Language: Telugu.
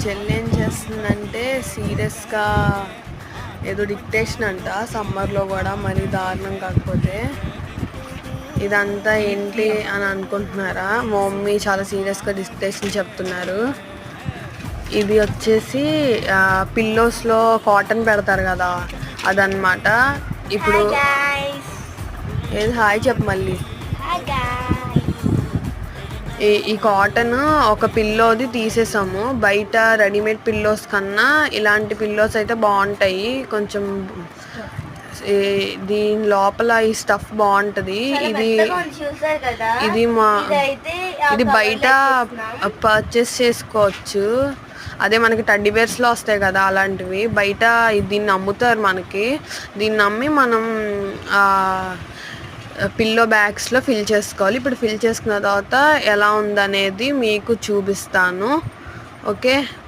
చెల్లి ఏం చేస్తుందంటే సీరియస్గా ఏదో డిక్టేషన్ అంట, సమ్మర్లో కూడా మరీ దారుణం. కాకపోతే ఇదంతా ఏంటి అని అనుకుంటున్నారా? మా మమ్మీ చాలా సీరియస్గా డిక్టేషన్ చెప్తున్నారు. ఇది వచ్చేసి పిల్లోస్లో కాటన్ పెడతారు కదా, అదనమాట. ఇప్పుడు ఏది హాయ్ చెప్పు మళ్ళీ. ఈ కాటన్ ఒక పిల్లోది తీసేసాము. బయట రెడీమేడ్ పిల్లోస్ కన్నా ఇలాంటి పిల్లోస్ అయితే బాగుంటాయి కొంచెం. దీని లోపల ఈ స్టఫ్ బాగుంటుంది. ఇది బయట పర్చేస్ చేసుకోవచ్చు. అదే మనకి టడ్డీ బేర్స్లో వస్తాయి కదా అలాంటివి. బయట దీన్ని అమ్ముతారు మనకి. దీన్ని అమ్మి మనం పిల్లో బ్యాగ్స్లో ఫిల్ చేసుకోవాలి. ఇప్పుడు ఫిల్ చేసుకున్న తర్వాత ఎలా ఉందనేది మీకు చూపిస్తాను. ఓకే.